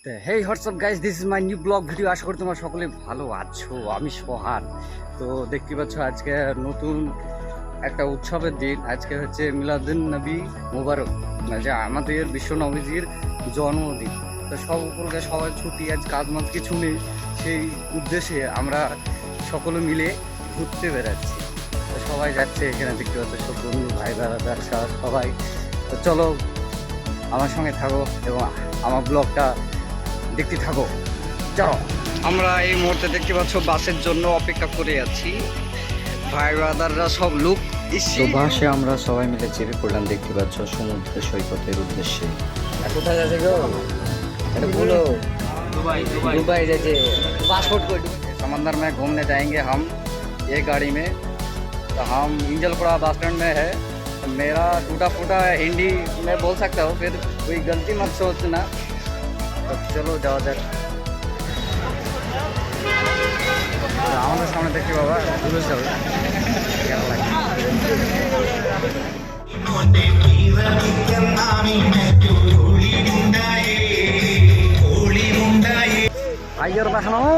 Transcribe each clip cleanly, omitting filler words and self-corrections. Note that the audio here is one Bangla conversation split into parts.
Hey WhatsApp guys, this is my new blog video. আশা করি তোমরা সকলে ভালো আছো। আমি সোহান। তো দেখতে পাচ্ছ আজকে নতুন একটা উৎসবের দিন। আজকে হচ্ছে মিলাদুন নবী মুবারক, যে আমাদের বিশ্ব নবীজির জন্মদিন। তো সব উপলক্ষে সবাই ছুটি, আজ কাজ মাজ কিছু নেই, সেই উদ্দেশ্যে আমরা সকলে মিলে ঘুরতে বেড়াচ্ছি। তো সবাই যাচ্ছে, এখানে দেখতে পাচ্ছ সব বন্ধু ভাই দাদাদার সবাই। তো চলো আমার সঙ্গে থাকো এবং আমার ব্লগটা দেখতে থাকো। চলো, আমরা এই মুহূর্তে দেখতে পাচ্ছ বাসের জন্য অপেক্ষা করে আছি। ভাই ব্রাদাররা সব লোক তো বাসে আমরা সবাই মিলে চেপে পড়লাম, দেখতে পাচ্ছ সমুদ্র সৈকতের উদ্দেশ্যে। কোথায় যাচ্ছে গো? এটা বলো। दुबई जैसे पासपोर्ट को समंदर में घूमने जाएंगे हम ये गाड़ी में। तो हम इंजलपुरा बस स्टैंड में है। तो मेरा टूटा फूटा हिंदी मैं बोल सकता हूँ, फिर कोई गलती मत सोचना। तो चलो जाओ যাক। আমাদের সামনে দেখি বাবা ঘুরে যাবে কেমন লাগে। आइए बहनों,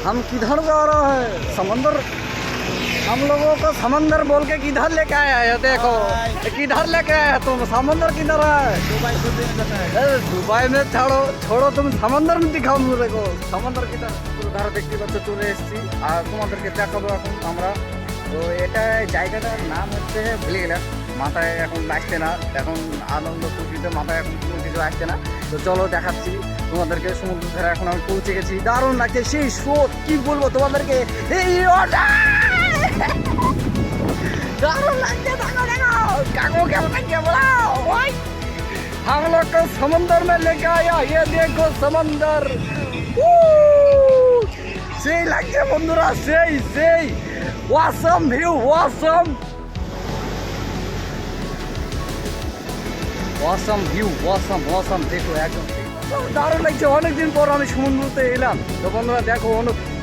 हम किधर जा रहे हैं? समंदर। हम लोगों को समंदर बोल के किधर लेके आया है? देखो किधर लेके आया है तुम? समंदर किधर है? दुबई में छोड़ो तुम समंदर में दिखाओ मेरे को। समंदर किधर? ধারা দেখতে পাচ্ছ চলে এসেছি আর তোমাদেরকে দেখাবো এখন আমরা। তো এটা জায়গাটার নাম হচ্ছে ভুলে গেলাম, মাথায় এখন আসছে না। এখন আনন্দ খুশিতে মাথায় এখন কোনো কিছু আসছে না। তো চলো দেখাচ্ছি তোমাদেরকে। সমুদ্র ধারে এখন আমি পৌঁছে গেছি, দারুণ লাগছে সেই স্রোত, কি বলবো তোমাদেরকে। এই দারুণ লাগছে, দেখো দেখো কাকু কেমন লাগছে বলো। हम लोग को समंदर में लेके आया, ये देखो समंदर। সেই লাগছে বন্ধুরা, সেই awesome view, awesome view, awesome দেখো একদম দারুণ লাগছে। অনেকদিন পর আমি সমুদ্রতে এলাম। তো বন্ধুরা দেখো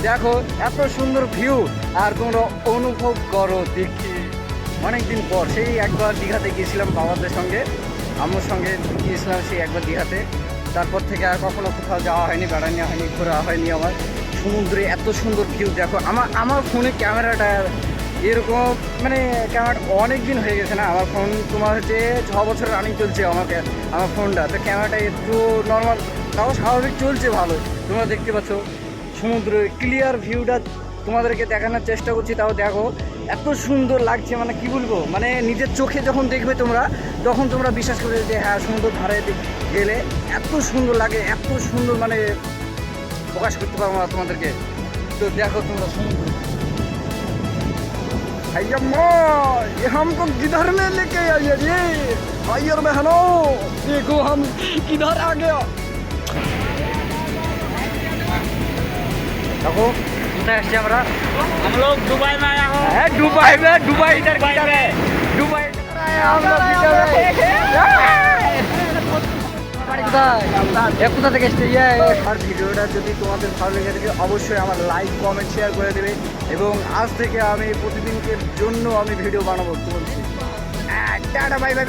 দেখো এত সুন্দর ভিউ, আর তোমরা অনুভব করো দেখি। অনেকদিন পর সেই একবার দীঘাতে গিয়েছিলাম বাবাদের সঙ্গে, আমার সঙ্গে গিয়েছিলাম সেই একবার দীঘাতে। তারপর থেকে আর কখনো কোথাও যাওয়া হয়নি, বেড়ানো হয়নি, ঘোরা হয়নি আমার। সমুদ্রে এত সুন্দর ভিউ দেখো। আমার ফোনে ক্যামেরাটা এরকম, মানে ক্যামেরাটা অনেক দিন হয়ে গেছে না। আমার ফোন তোমার হচ্ছে 6 বছর রানিং চলছে আমার ফোনটা। তো ক্যামেরাটা একটু নর্মাল, তাও স্বাভাবিক চলছে ভালো। তোমরা দেখতে পাচ্ছ সমুদ্রের ক্লিয়ার ভিউটা তোমাদেরকে দেখানোর চেষ্টা করছি। তাও দেখো এত সুন্দর লাগছে, মানে কি বলবো, মানে নিজের চোখে যখন দেখবে তোমরা, তখন তোমরা বিশ্বাস করবে যে হ্যাঁ সমুদ্র ধারে গেলে এত সুন্দর লাগে, এত সুন্দর, মানে প্রকাশ করতে পারবো না তোমাদেরকে। তো দেখো তোমরা সমুদ্র। ये हमको किधर में लेके आइए ये भाई और बहनों, देखो हम किधर आ गया। देखो কোথায় আসছি আমরা? हम लोग दुबई में आया हूँ। दुबई इधर किधर है? दुबई हम लोग किधर है? কোথা থেকে এসছে? আর ভিডিওটা যদি তোমাদের ভালো লেগে থাকে অবশ্যই আমার লাইক কমেন্ট শেয়ার করে দেবে। এবং আজ থেকে আমি প্রতিদিনকের জন্য আমি ভিডিও বানাবো। Tata bye bye.